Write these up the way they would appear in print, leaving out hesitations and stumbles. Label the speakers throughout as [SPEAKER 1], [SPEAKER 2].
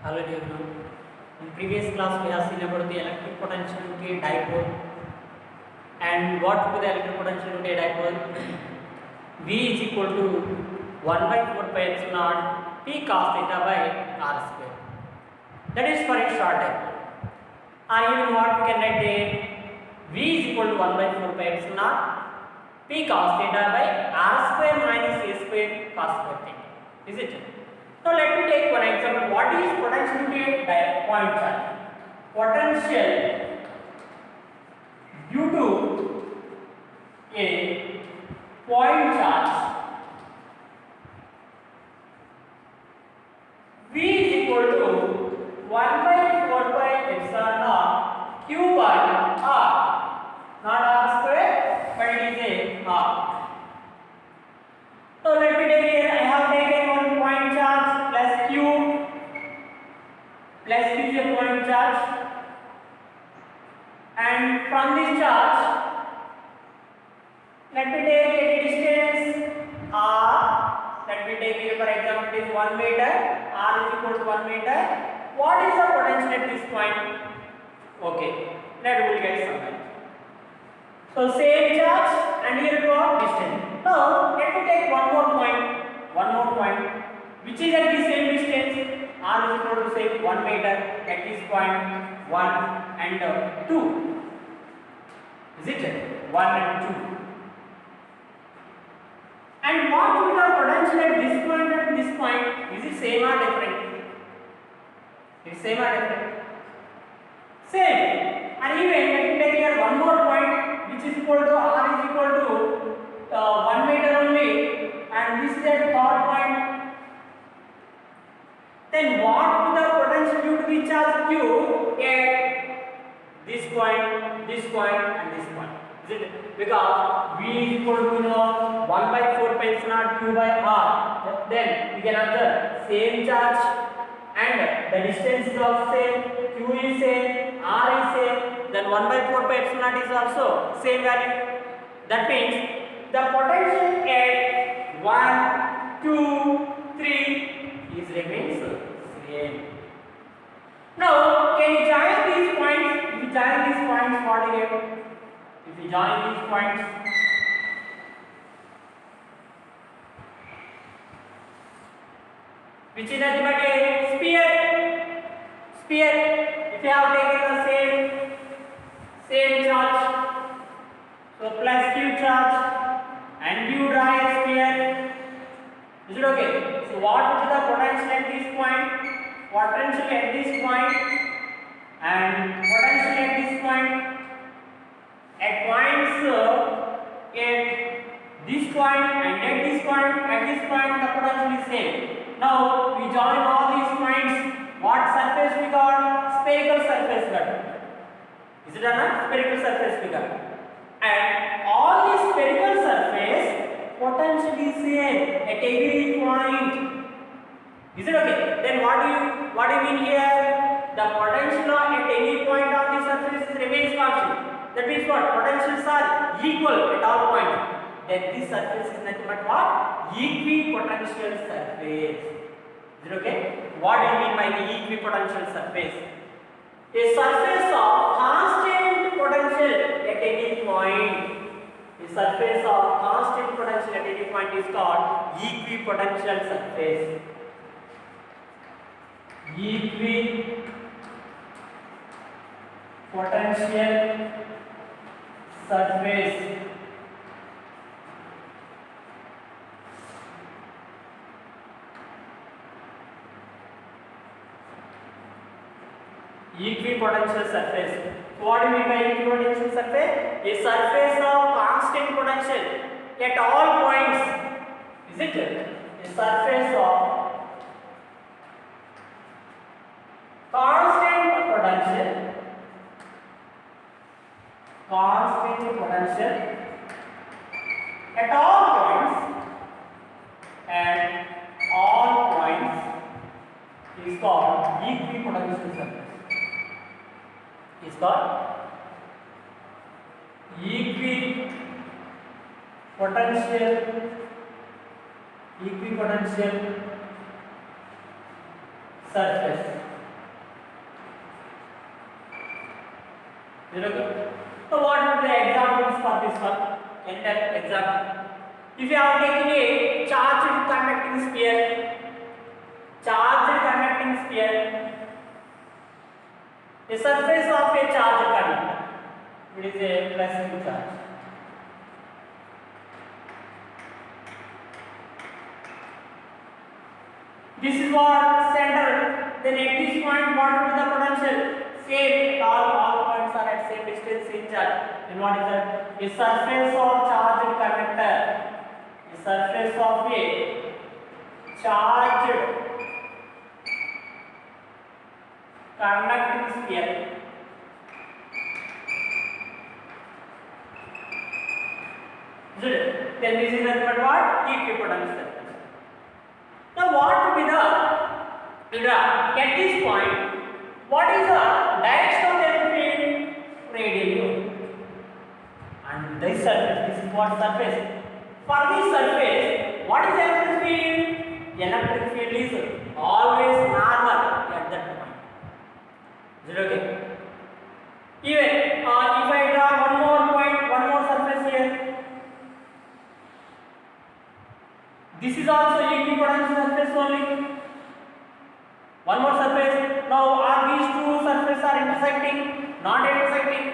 [SPEAKER 1] Hello everyone. In previous class we have seen about the electric potentiality dipole and what to the electric potentiality dipole. V is equal to 1 by 4 pi epsilon naught P cos theta by R square. That is for a short dipole. Or even what we can write there, V is equal to 1 by 4 pi epsilon naught P cos theta by R square minus A square cos square theta. Is it? Now let me take one example. What is potentiality at point charge? Potential due to a point charge V is equal to 1 by 4 pi epsilon naught Q by R. Not R square, but it is a R. So let me take here. I have taken one point charge plus Q is a point charge, and from this charge, let me take a distance R. Let me take here for example it is 1 meter. R is equal to 1 meter. What is the potential at this point? Okay, let we will get somewhere. So same charge and here what distance. Now let me take one more point, which is at the same distance. R is equal to say 1 meter at this point 1 and 2. Is it 1 and 2? And what will the potential at this point and this point? Is it same or different? It's same or different? Same. And even let me take here one more point, which is equal to R is equal to 1 meter only, and this is at third point. Then what will the potential due to the charge Q at this point, and this point? Is it? Because V is equal to 1 by 4 pi epsilon naught Q by R. Then we can observe same charge and the distance is also same. Q is same, R is same. Then 1 by 4 pi epsilon naught is also same value. That means the potential at 1, 2, 3 is remains same. Now, can you join these points? If you join these points, what do you get? If you join these points, which is nothing but a sphere. If you have taken the same charge, so plus Q charge, and you draw a sphere. Is it okay? So what will be the potential at this point? Potential at this point and potential at this point. At points at this point and at this point the potential is same. Now we join all these points. What surface we got? Spherical surface we got. Is it or not? Spherical surface we got. And all this spherical surface potential is same at every point. Is it okay? Then what do you mean here? The potential at any point on the surface remains constant. That means what? Potentials are equal at all points. Then this surface is nothing but what? Equipotential surface. Is it okay? What do you mean by the equipotential surface? A surface of constant potential at any point. A surface of constant potential at any point is called equipotential surface. Equipotential surface. Equipotential surface. What do you mean by equipotential surface? A surface of constant potential at all points. Is it? A surface of constant potential at all points is called equipotential surface. Is called equipotential surface. Is it okay? So what are the examples for this one? Enter example. If you have taken a charged conducting sphere, the surface of a charged conductor, it is a plus Q charge. This is what center. Then at this point, what will be the potential? Same. All points are at same distance in charge. Then what is that? A surface of charged conductor. A surface of a charged conducting sphere. Then this is nothing but what? Equipotent surface. Now what will be the at this point, what is the direction of the electric field? Radially. And this surface, this is what surface. For this surface, what is the electric field? The electric field is always normal at that point. Is it okay? Even if I draw one more point, one more surface here, this is also equipotent surface only. One more surface. Now are these two surfaces are intersecting? Not intersecting.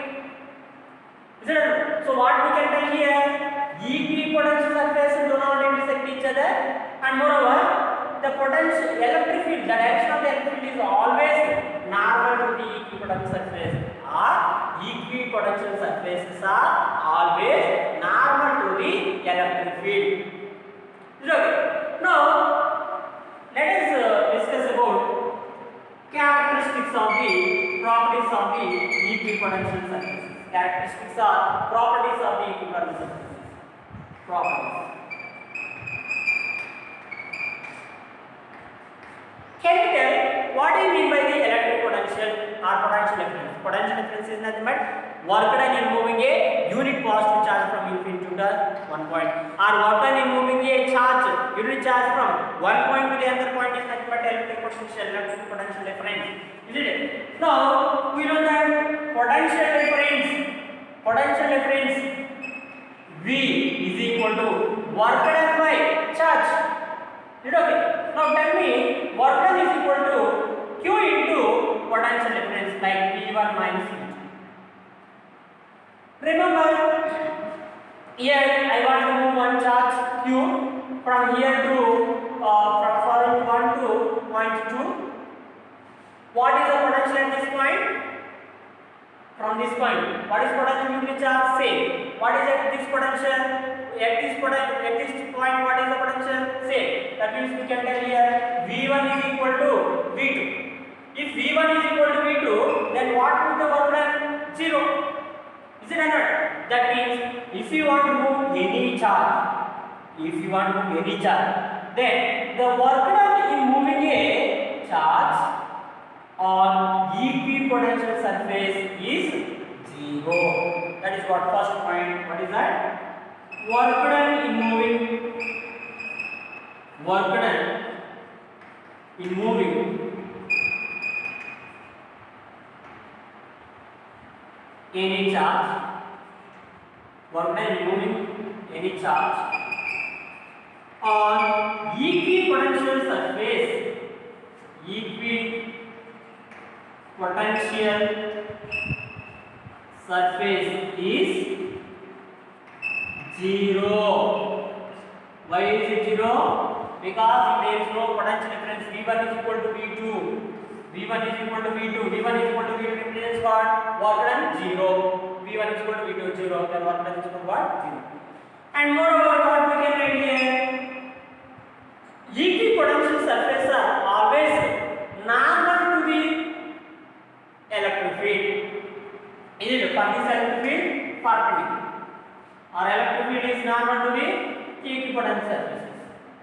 [SPEAKER 1] Is it? So what we can tell here? Equipotent surfaces do not intersect each other, and moreover, the potential electric field, the direction of the electric field is always normal to the equipotent surface. Or equipotential surfaces are always normal to the electric field. Okay. Now let us discuss about characteristics of the properties of the equipotential surfaces. Characteristics are properties of the equipotential surfaces. Properties. Can you tell what do you mean by the electric potential or potential difference? Potential difference is nothing but work done in moving a unit positive charge from infinity to the one point, or work done in moving a charge, unit charge from one point to the other point is nothing but electric potential difference. Is it? Now we know that potential difference V is equal to work done by charge. Is it okay? Now tell me, work done is equal to Q into potential difference, like V1 minus V2. Remember, here I want to move one charge Q from here to from point 1 to point 2. What is the potential at this point? From this point, what is potential unit charge? Same. What is at this potential? At this point, what is the potential? Same. That means we can tell here V1 is equal to V2. If V1 is equal to V2, then what would the work done? 0. Is it or not? That means if you want to move any charge, then the work done in moving a charge on equipotential surface is 0. That is what first point. What is that? Work done in moving any charge. Work done in moving any charge on equipotential surface. Potential surface is 0. Why is it 0? Because there is no potential difference. V1 is equal to V2. V1 is equal to V2 represents what? Work done 0. V1 is equal to V2 0. Then work done is equal to what? 0. And moreover, what we can write here? Equipotential surfaces are always normal to the electric field. Is it for this electric field? Perpendicular. Or electric field is normal to the equipotent surfaces.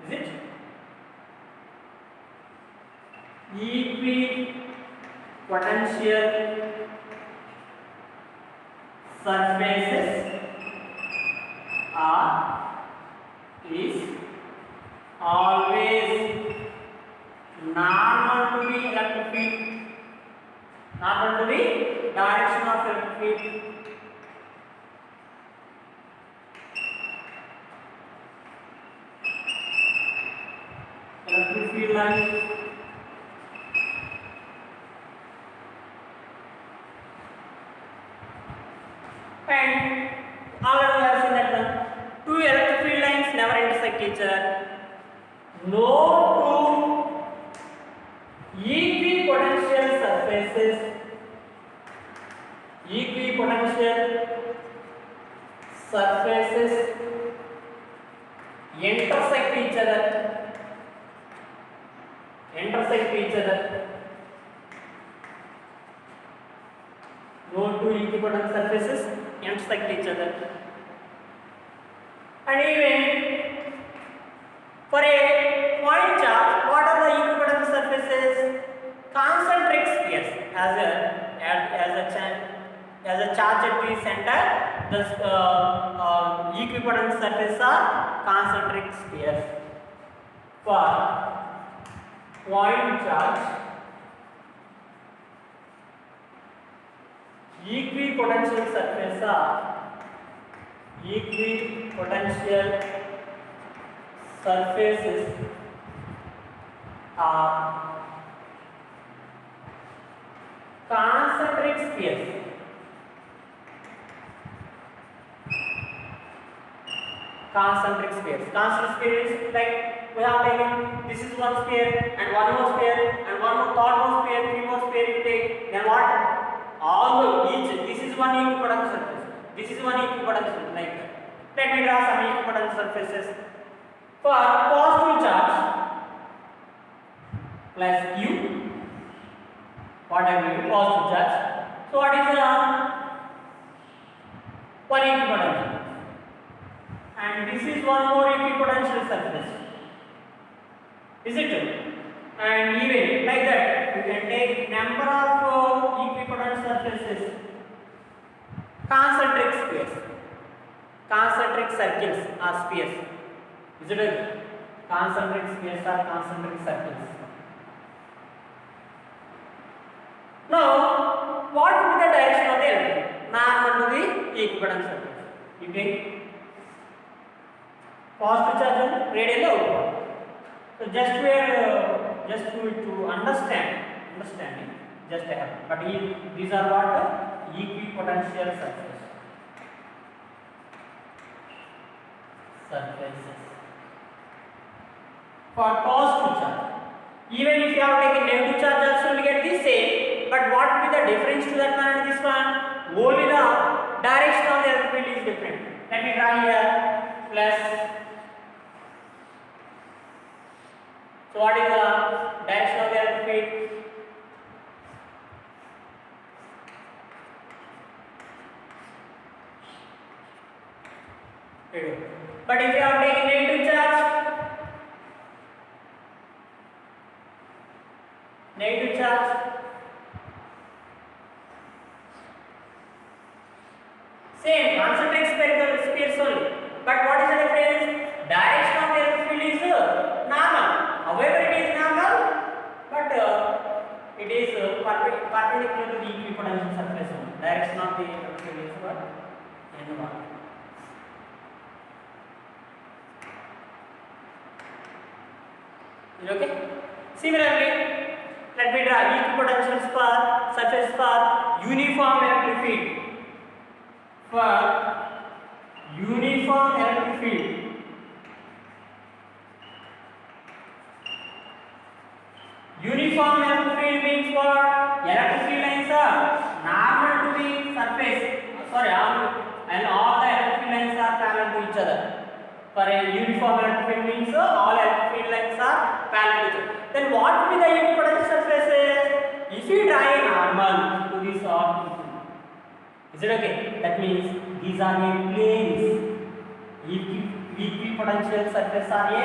[SPEAKER 1] Is it? Equipotential surfaces is always normal to the electric field. Normal to the direction of electric field. Electric field lines. And already we have seen that two electric field lines never intersect each other. No two equipotential surfaces intersect each other. No two equipotent surfaces intersect each other. And even for a point charge, what are the equipotent surfaces? Concentric spheres. As a charge at the center, the equipotent surfaces are concentric spheres. For point charge, equipotential surfaces are concentric spheres. Concentric sphere is like we have taken this is one sphere and one more sphere and one more third more sphere, three more sphere you take. Then what? This is one equipotent surface. This is one equipotent surface like that. Let me draw some equipotent surfaces. For positive charge plus Q, what I mean positive charge. So what is one equipotent surface? And this is one more equipotential surface. Is it true? And even like that, you can take number of equipotent surfaces, concentric spheres, concentric circles or spheres. Is it right? Concentric spheres or concentric circles. Now, what will be the direction of the electron? Normal to the equipotent surface. You take positive charge on radial outward. So just to understand, just have. But these are what equipotential surfaces. For positive charge, even if you have taken negative charge, also you will get the same. But what will be the difference to that one and this one? Only the direction of the electric field is different. Let me draw here plus. So what is the direction of the electric field? But if you have taken negative charge, same concentric spherical spheres only. But what is the difference? Direction of the electric field is normal. However, it is normal, but it is perpendicular to the equipotential surface only. Direction of the electric field is what? N1. Is it okay? Similarly, let me draw equipotential surface for uniform electric field. For uniform electric field, uniform electric field means what? Electric field lines are normal to the surface. And all the electric field lines are parallel to each other. For a uniform electric field means all electric field lines are parallel to each other. Then what will be the equipotential surfaces? If you draw a normal to this or is it okay? That means these are a planes. Equipotential surfaces are a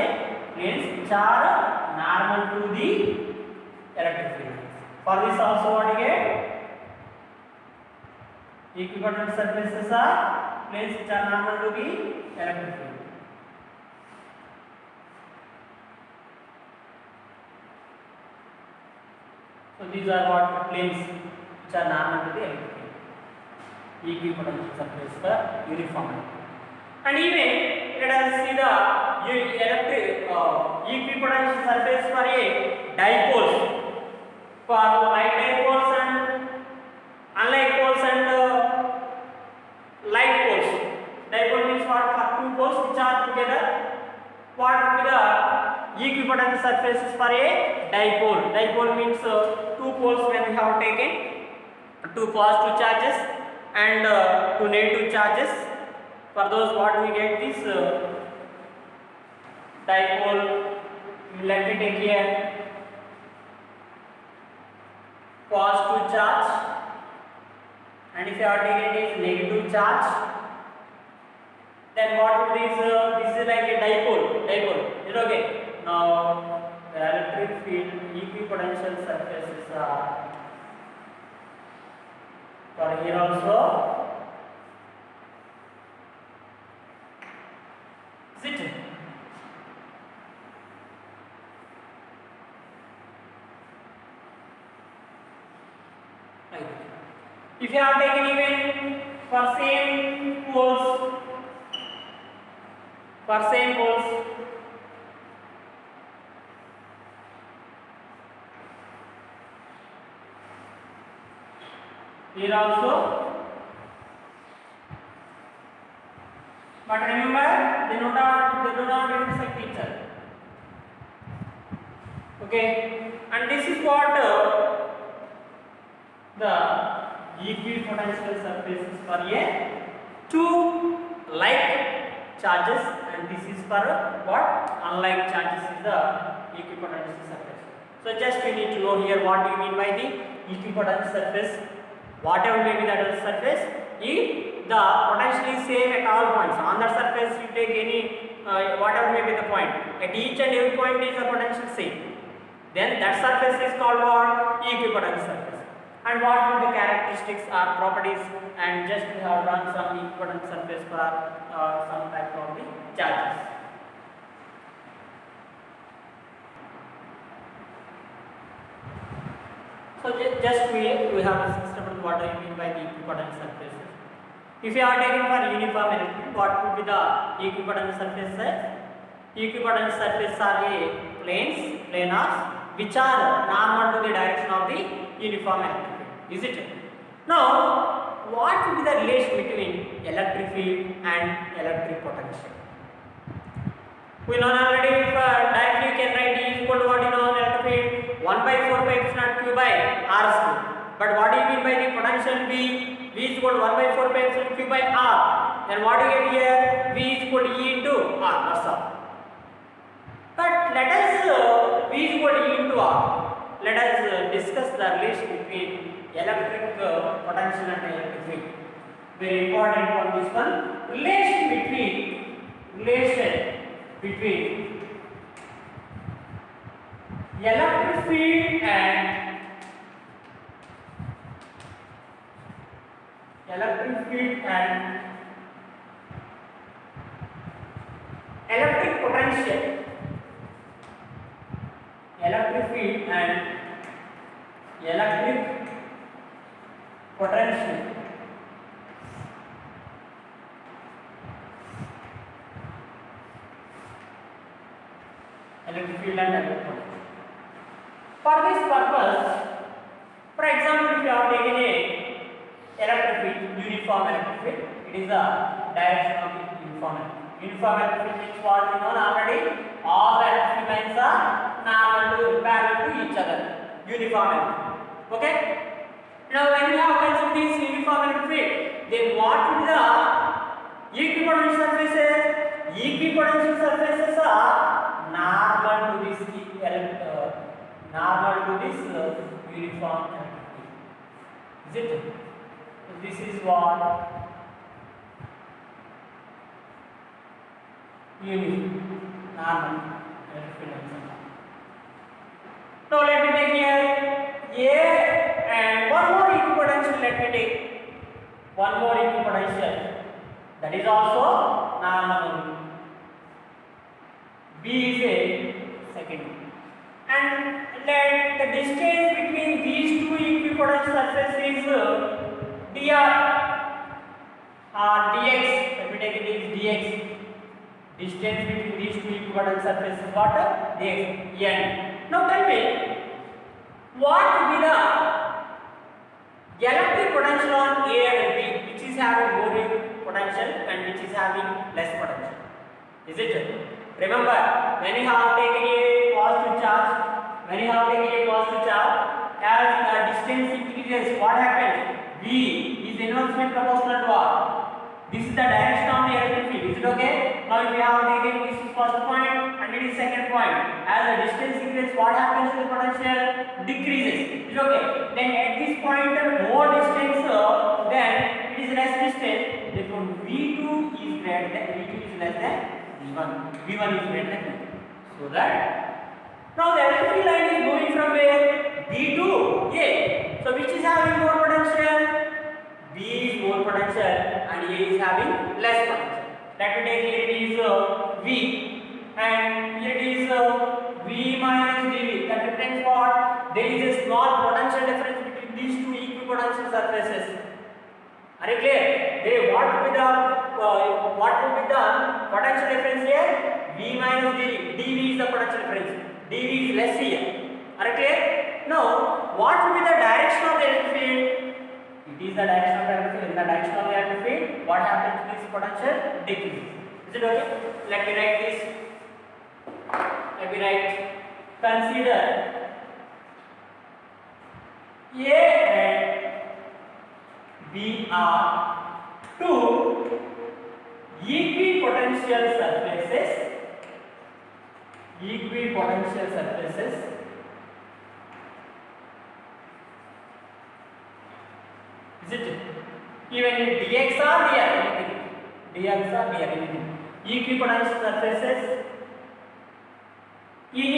[SPEAKER 1] planes which are normal to the electric field. For this also what you get? Equipotent surfaces are planes which are normal to the electric field. So these are what planes which are normal to the electric field. equipotential surface for uniform. And even let us see the equipotential surface for a dipoles, for like dipoles and unlike poles and like poles. Dipole means what? For two poles which are together. What will be the equipotential surfaces for a dipole? Dipole means two poles when we have taken two positive charges and two negative charges. For those, what we get this dipole. Let me take here positive charge, and if you are taking this negative charge, then what will this is like a dipole. Is it okay? Now the electric field equipotential surfaces are for here also. Is it? If you have taken even for same poles, here also, but remember they do not intersect each other. Okay, and this is what the equipotential surfaces for a two like charges, and this is for what? Unlike charges is the equipotential surface. So just you need to know here what do you mean by the equipotential surface. Whatever may be that surface, if the potential is same at all points on that surface, you take any whatever may be the point, at each and every point is the potential same, then that surface is called what? Equipotential surface. And what are the characteristics or properties? And just we have run some equipotential surface for some type of the charges. So just we have a system of what I mean by the equipotential surfaces. If you are taking for uniform electric, what would be the equipotential surfaces? Equipotential surfaces are a planars which are normal to the direction of the uniform electric field. Is it? Now, what would be the relation between electric field and electric potential? We know already if directly you can write E is equal to what you know electric field 1 by 4 pi epsilon q by r square. But what do you mean by the potential V? V is equal to 1 by 4 pi epsilon q by r. Then what do you get here? V is equal to E into r. That's all. But let us V is equal to E into r. Let us discuss the relation between electric potential and electric field. Very important for this one. Relation between electric field and electric potential. Electric field and electric potential. Electric field and electric potential. For this purpose, for example, if you have taken a electric field, uniform electric field, it is the direction of the uniform electric field. Uniform electric field means what we know already. All the electric lines are parallel to each other. Uniform electric field. Okay. Now, when we have considered this uniform electric field, then what will be the equipotential surfaces? Equipotential surfaces are normal to this uniform electric field. Is it? So this is what uniform normal electric field is. Now let me take here A and one more equipotential. Let me take one more equipotential. That is also normal. B is a second. And let the distance between these two equipotential surfaces is dr. dx, let me take it as dx. Distance between these two equivalent surfaces is what? Dx. N. Now tell me, what will be the electric potential on A and B, which is having more potential and which is having less potential? Is it? Remember, when you have taken a positive charge, as the distance increases, what happens? V is inversely proportional to R. This is the direction of the electric field. Is it okay? Now if you have taken this is first point and it is second point, as the distance increases, what happens to the potential? Decreases. Is it okay? Then at this point, more distance, then it is less distance. Therefore, V2 is greater than V2 is less than V1. V1 is greater than V2. So that now the electric line is going from where? B to A. So which is having more potential? B is more potential and A is having less potential. Let me take here it is V and here it is V minus dV. That represents what? There is a small potential difference between these two equipotential surfaces. Are you clear? What will be the potential difference here? V minus dV. dV is the potential difference. dV is less here. Are you clear? Now, what will be the direction of the electric field? It is the direction of the electric field. In the direction of the electric field, what happens to this potential? Decreases. Is it okay? Let me write this. Consider A and B are two equipotential surfaces. Is it? Even if dx or dr, anything. Equipotential surfaces in a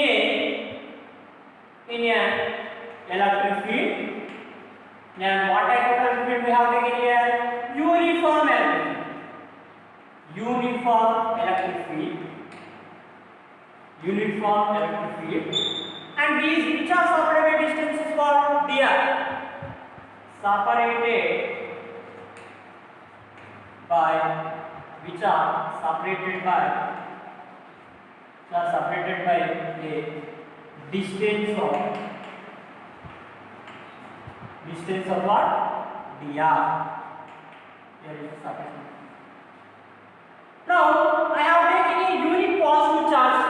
[SPEAKER 1] electric field. Then what type of electric field we have taken here? Uniform electric field. And these which are separated distances for dr. Separated by a distance of what? dr. Here is the separation. Now I have taken a unit positive charge.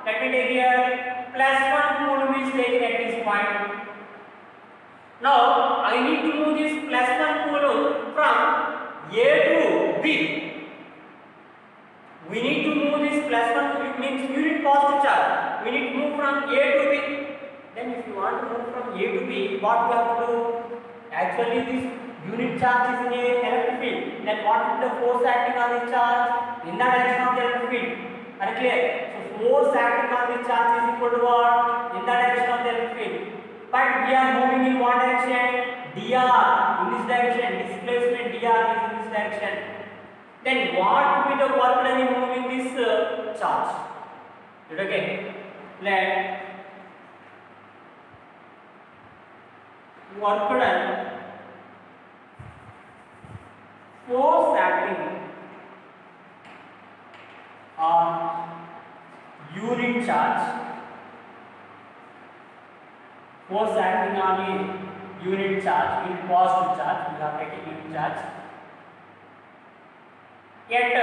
[SPEAKER 1] Let me take here +1 coulomb is taken at this point. Now I need to move this +1 coulomb from A to B. We need to move this +1, it means unit positive charge. We need to move from A to B. Then if you want to move from A to B, what we have to do? Actually this unit charge is in a electric field. Then what is the force acting on this charge? In the direction of the electric field. Are you clear? So force acting on this charge is equal to what? In the direction of the electric field. But we are moving in what direction? dr. In this direction. Displacement dr is in this direction. Then what will be the work done in moving this charge? Is it okay? Let work done, force acting on unit charge. Force acting on a unit charge, unit positive charge. We have taken unit charge. At A,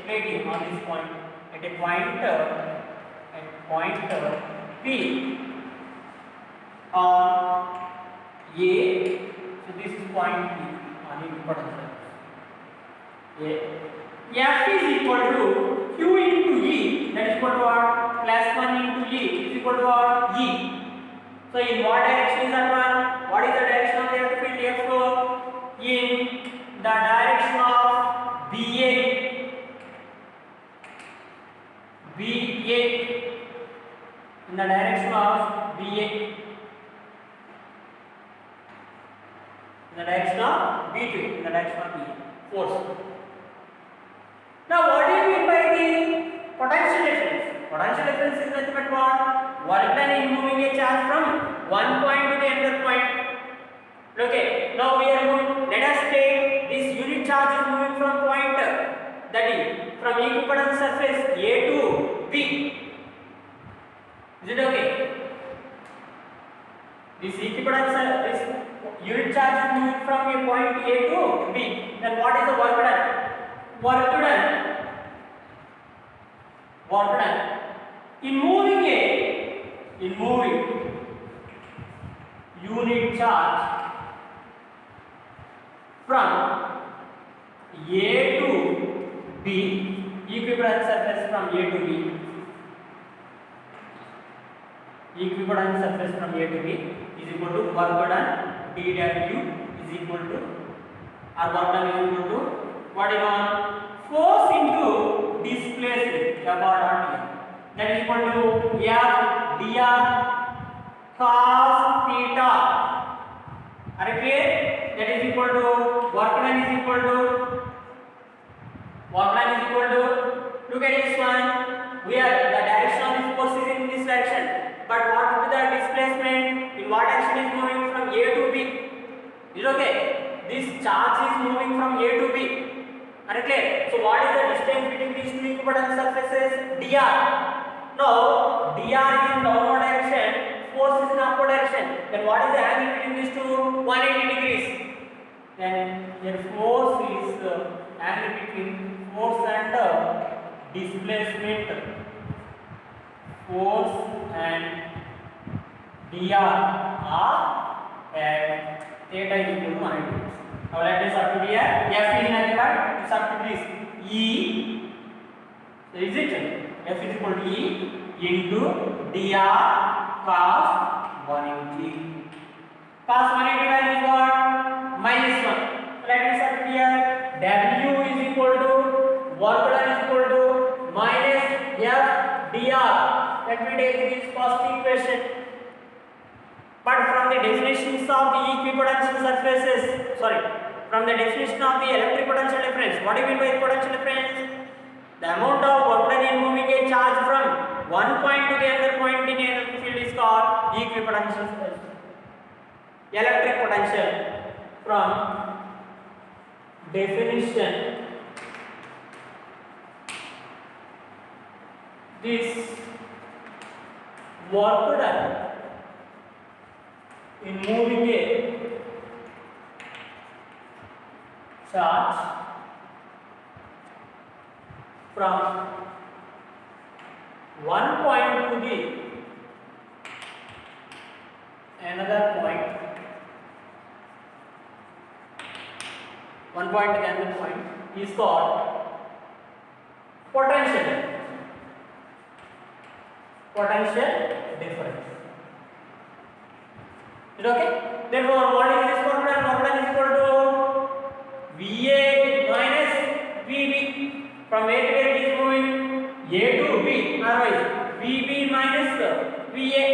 [SPEAKER 1] waiting on this point, at a point P on A. So this is point P on potential. F is equal to Q into E. That is equal to what? +1 into E is equal to what? E. So in what direction is that one? What is the direction of the electric field? F in the direction of BA. In the direction of BA. In the direction of B2. In the direction of BA. Force. Now what do you mean by the potential difference? Potential difference is nothing but what? Work done in moving a charge from one point to the other point. Okay. Now we are moving. Let us take this unit charge charge is moving from point, that is from equivalent surface A to B. Is it okay? This equivalent this unit charge is moving from a point A to B. Then what is the work done? Work done. Work done. In moving unit charge from A to B, equivalent surface from A to B, equivalent surface from A to B is equal to work done dW is equal to, or work done is equal to what is on force into displacement F dot dr, that is equal to F dr cos theta. Are you clear? That is equal to work done is equal to look at this one. Where the direction of this force is in this direction, but what will be the displacement? In what direction is moving from A to B? Is it okay? This charge is moving from A to B. Are you clear? So what is the distance between these two equivalent surfaces? Dr. Now dr is in downward direction, force is in upward direction. Then what is the angle between these two? 180 degrees. Then your force is angle between force and displacement. Force and dr are at theta is equal to 180 degrees. Now let us up to here. F is nothing but it's up to this E. So is it? F is equal to E into dr cos 180. Cos 180 value is what? -1. Let us up to here. W is equal to work done is equal to minus F dr. Let me take this first equation. But from the definitions of the equipotential surfaces, from the definition of the electric potential difference, what do you mean by potential difference? The amount of work done in moving a charge from one point to the other point in an electric field is called equipotential electric potential. From definition, this work done in moving a charge from one point to the another point, one point to the other point is called potential difference. Is it okay? Therefore, what is this work done? Work done is equal to VA minus VB. From A to where it is moving? A to B. Otherwise, VB minus VA,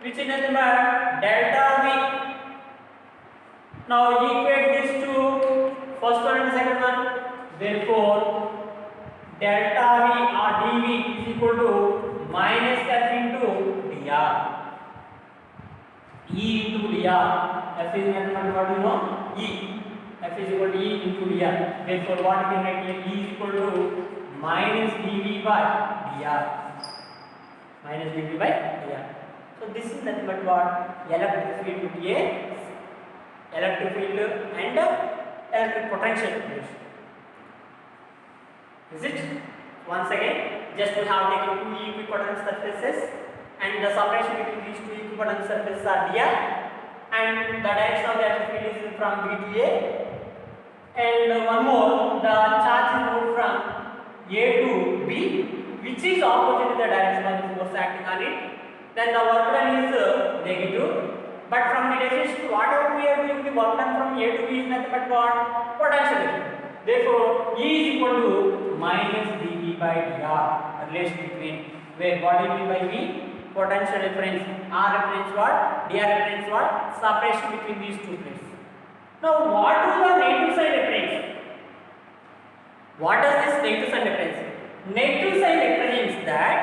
[SPEAKER 1] which is nothing but delta V. Now equate this to first one and second one. Therefore, delta V or dV is equal to minus F into dr. E into dr. F is nothing but what you know? E. F is equal to E into dr. Therefore, what we can write here? E is equal to minus dV by dr. Minus dV by dr. So this is nothing but what? Electric field to be a electric field and electric potential. Is it? Once again, just we have taken two equipotent surfaces and the separation between these two equipotent surfaces are dr, and the direction of the electric field is from B to A. And one more, the charge is moved from A to B, which is opposite to the direction of the force acting on it. Then the work done is negative. But from the definition, whatever we are doing, the work done from A to B is nothing but what? Potential difference. Therefore, E is equal to minus dV by dr. Relation between where what do you mean by V? Potential difference. R represents what? dr represents what? Separation between these two places. Now, what is the negative sign difference? What does this negative sign difference? Negative sign represents that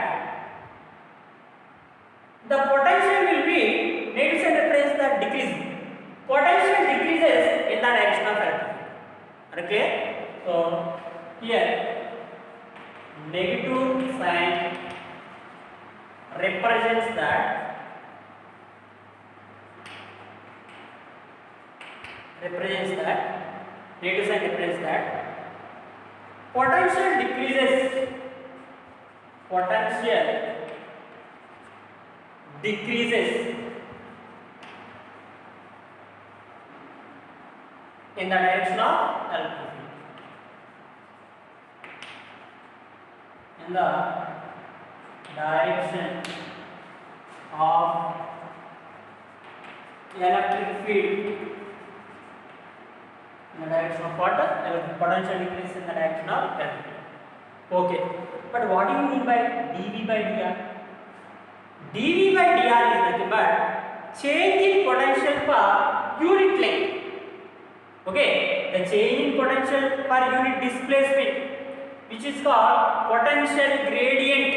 [SPEAKER 1] the potential will be negative sign represents that decrease. Potential decreases in the direction of electric field. Are clear? So here negative sign represents that negative sign represents that potential decreases in the direction of electric field. In the direction of electric field. In the direction of what? Potential decrease in the direction of electric field. Okay. But what do you mean by dV by dr? dV by dr is nothing but change in potential per unit length. Okay, the change in potential per unit displacement, which is called potential gradient.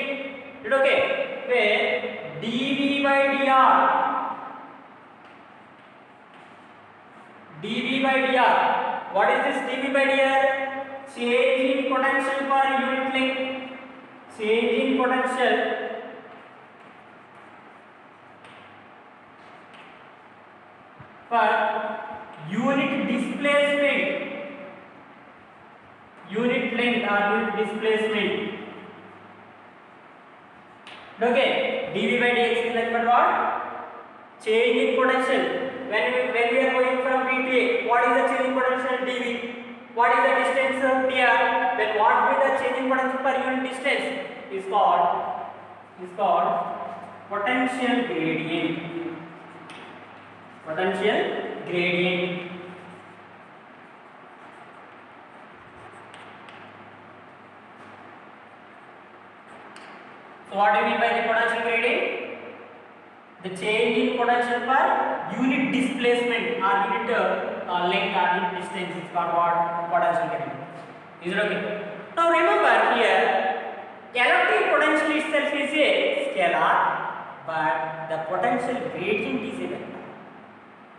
[SPEAKER 1] Okay, where dV by dr, what is this dV by dr? Change in potential per unit length. Change in potential per unit displacement, unit length or unit displacement. Okay, dV by dx is nothing but what? Change in potential. When we are going from B to A, what is the change in potential dV? What is the distance dr? Then what will be the change in potential per unit distance? Is called potential gradient. Potential gradient. So what do you mean by the potential gradient? The change in potential per unit displacement or unit length or unit distance is called what? Potential gradient. Is it okay? Now remember here, electric potential itself is a scalar, but the potential gradient is a vector.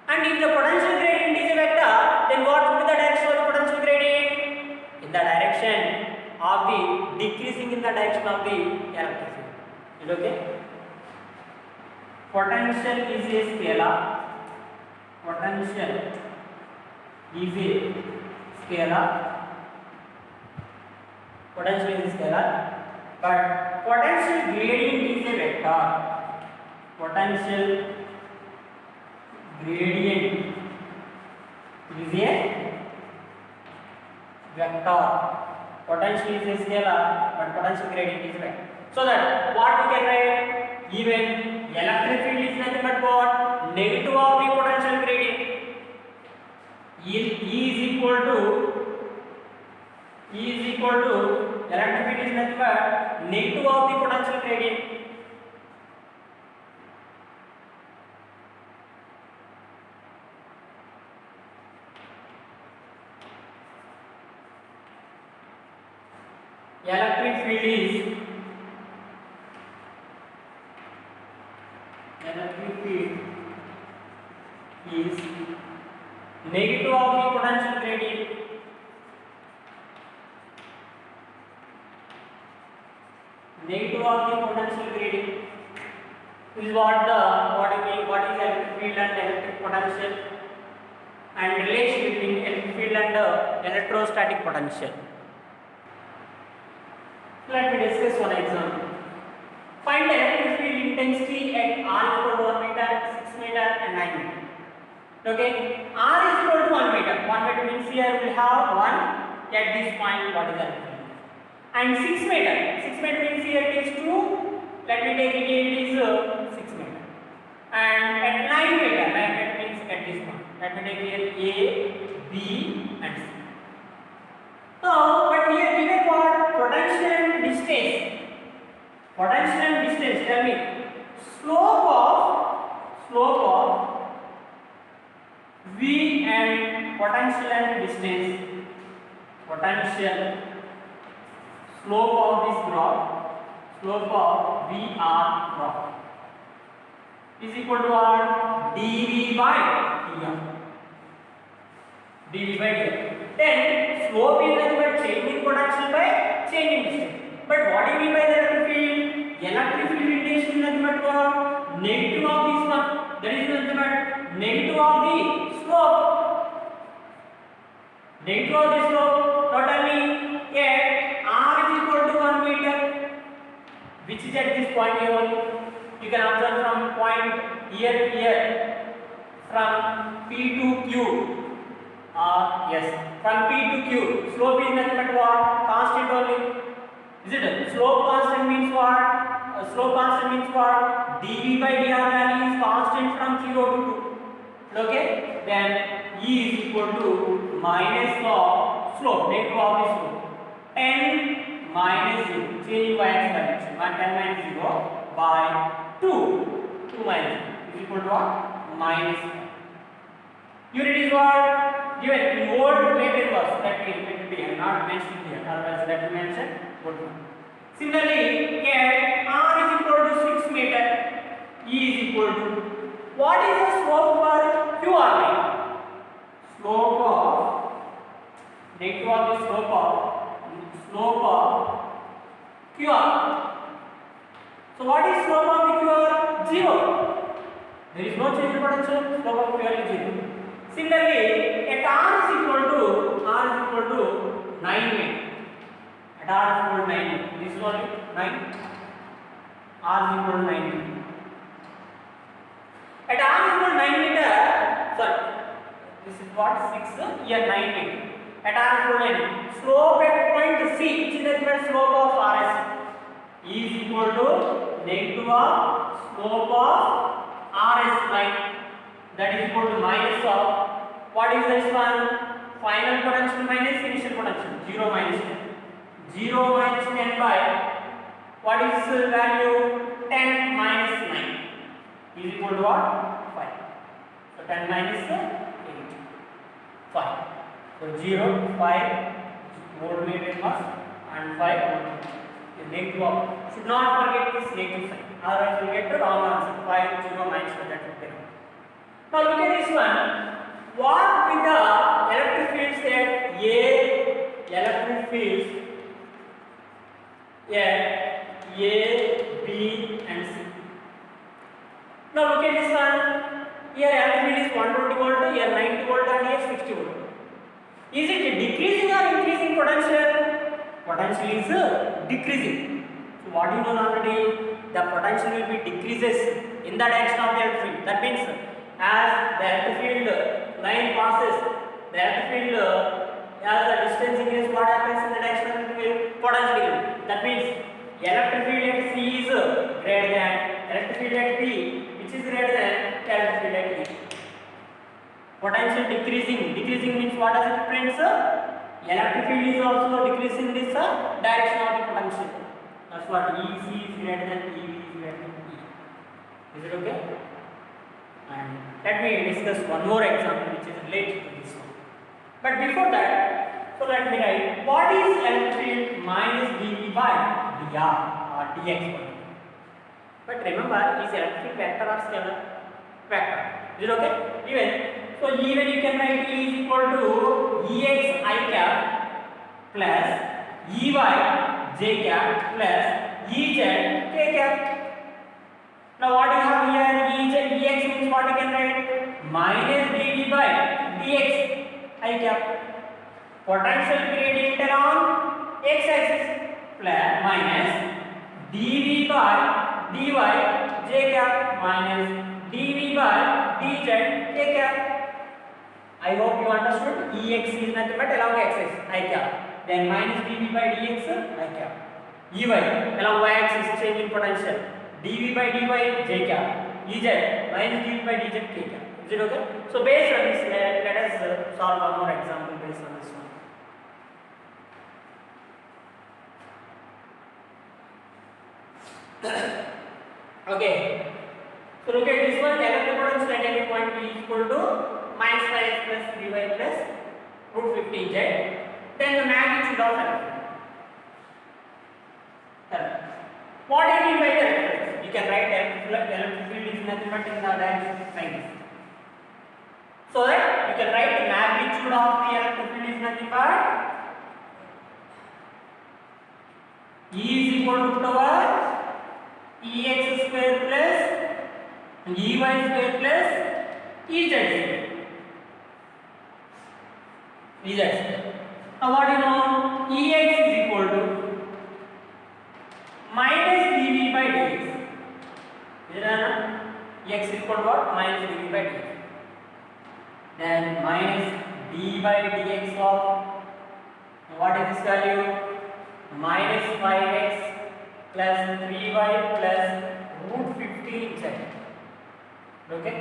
[SPEAKER 1] And if the potential gradient is a vector, then what will be the direction of the potential gradient? In the direction of the decreasing in the direction of the electric field. Is it okay? Potential is a scalar. Potential is a scalar. Potential is a scalar, but potential gradient is a vector. Potential gradient is a vector. Potential is a scalar, but potential gradient is a vector. So that what we can write, even electric field is nothing but what? Negative of the potential gradient. E is equal to electric field is nothing but negative of the potential gradient. Electric field is negative of the potential gradient. Negative of the potential gradient is what is electric field and electric potential, and relation between electric field and electrostatic potential. Let me discuss one example. Find electric field intensity at r equal to 1 meter, 6 meter and 9 meter. Okay, r is equal to 1 meter. 1 meter means here we have 1 at this point. What is that? And 6 meter. 6 meter means here it is 2. Let me take it here, it is 6 meter. And at 9 meter means at this point. Let me take here A, B and C. Now, but here given what? Potential and distance. Potential and distance. Tell me. Slope of V and potential and distance. Potential. Slope of this graph. Slope of VR graph is equal to what? dV by dr. dV by dr. Then slope is nothing but change in potential by change in distance. But what do you mean by the electric field? Electric field intention is nothing but what? Negative of this one. That is nothing but negative of the slope. Negative of the slope. Totally at r is equal to 1 meter, which is at this point here only. You can observe from point here to here, from P to Q. Yes, from P to Q. Slope is nothing but what? Constant only. Is it? Slope constant means what? Slope constant means what? dV by dr value is constant from 0 to 2. Okay? Then E is equal to minus of slope, negative of the slope. 10 minus 0, change in y-axis direction. 10 minus 0 by 2. 2 minus 0 is equal to what? Minus 1. Unit is what? Given in volt meter was that will be not mentioned here, otherwise that will mention volt. Similarly, here r is equal to 6 meter, E is equal to what is the slope for QR line? Slope of negative of the slope of QR. So what is slope of the QR? 0. There is no change in potential. Slope of QR is 0. Similarly, at r is equal to 9 meter. At r is equal to 9 meter. This is only 9. R is equal to 9 meter. At r is equal to 9 meter. Sorry, this is what 6. Here 9 meter. At r is equal to 9 meter. Slope at point C, which is the slope of RS, is equal to negative of slope of RS line. That is equal to minus of what is this one? Final potential minus initial potential. 0 minus 10. 0 minus 10 by what is the value? 10 minus 9 is equal to what? 5. So 10 minus 8. 5. So 0, 5 voltmeter mass and 5 voltmeter. Negative of. Should not forget this negative sign. Otherwise you get the wrong answer. 5, 0 minus 5. That will take. Now look at this one. What with the electric fields at A, electric fields at A, B and C. Now look at this one. Here electric field is 120 volt, here 90 volt and here 60 volt. Is it decreasing or increasing potential? Potential is decreasing. So what do you know already? The potential will be decreases in the direction of the electric field. That means as the electric field line passes, the electric field as the distance increases, what happens in the direction of the field? Potential increases. That means electric field at C is greater than electric field at B, which is greater than electric field at E. Potential decreasing. Decreasing means what does it mean, sir? Electric field is also decreasing this direction of the potential. That's what EC is greater than EV is greater than E. Is it okay? And let me discuss one more example which is related to this one. But before that, so let me write what is electric field minus dV by dr or dx. But remember, is electric field vector or scalar? Vector. Is it okay? Even you can write E is equal to Ex I cap plus Ey j cap plus Ez k cap. Now what you have here? Ex means what you can write? Minus dV by dx I cap. Potential gradient along x axis plus minus dV by dy j cap minus dV by dz k cap. I hope you understood. Ex is nothing but along x axis I cap. Then minus dV by dx I cap. Ey along y axis change in potential. dV by dy j cap. Ez minus dV by dz k cap. Is it okay? So based on this, let us solve one more example based on this one. Okay. So look at this one. Electric potential at any point B is equal to minus 5x plus 3y plus root 15z. Then the magnitude of electric. What do you mean by electric? You can write electric field is nothing but in the direction like this. So So that you can write the magnitude of the electric field is nothing but E is equal to power Ex square plus Ey square plus Ez square. Ez square. Now what you know? Ex is equal to minus dV by dx. Is it enough? X is equal to what? Minus dV by dx. Then minus d by dx of what is this value? Minus 5x plus 3y plus root 15 z. Okay.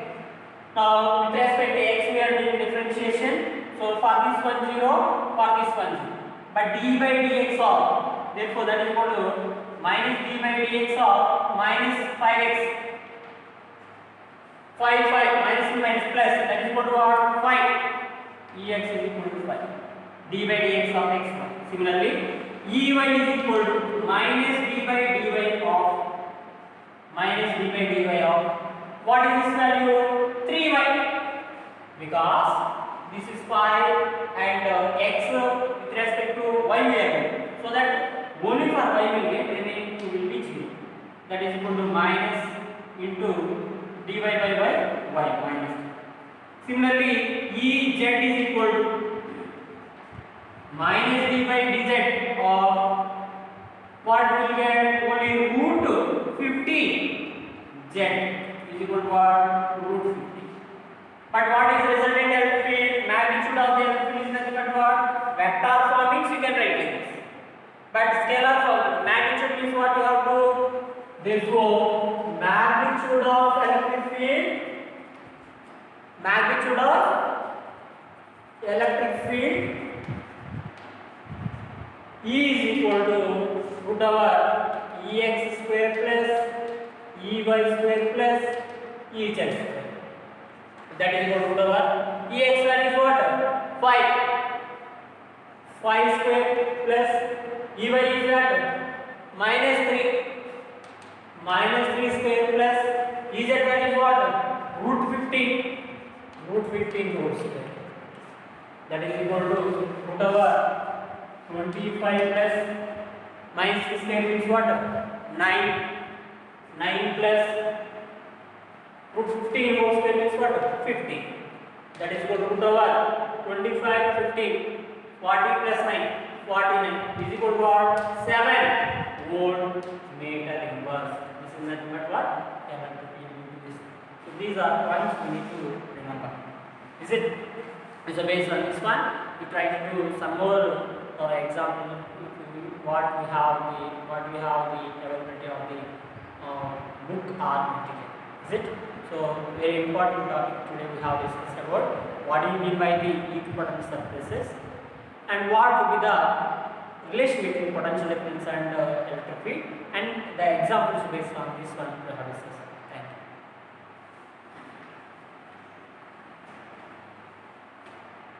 [SPEAKER 1] Now with respect to x we are doing differentiation. So for this one 0, for this one 0. But d by dx of, therefore that is equal to minus d by dx of minus 5x. 5 minus 2 minus plus, that is equal to what? 5. Ex is equal to 5. D by dx of x. Similarly, Ey is equal to minus d by dy of what is this value? 3y, because this is 5 and x with respect to y we are getting. So that only for y will get, remaining 2 will be 0. That is equal to minus into dy by y minus 2. Similarly, Ez is equal to minus d by dz of what will get? Only root 15 z is equal to what? Root 15. But what is the resultant electric field? Magnitude of the electric field is nothing but what? Vector form means you can write like this. But scalar form, magnitude means what you have to. Therefore, magnitude of electric field E is equal to root over Ex square plus Ey square plus Ez square. That is equal to root over Ex value is what? 5. 5 square plus Ey is what? Minus 3. Minus 3 square plus Ez value is what? Root 15. Root 15 whole square. That is equal to root over 25 plus minus 6 square means what? 9. 9 plus root 15 whole square means what? 50. That is equal to root over 25, 15. 40 plus 9. 49 is equal to what? 7 volt meter inverse. This is nothing but what? Electric field. So these are points we need to remember. Is it? So based on this one, we try to do some more example. What we have the availability of the book or material. Is it? So very important topic today we have discussed about what do you mean by the equipotent surfaces and what will be the relation between potential difference and electric field, and the examples based on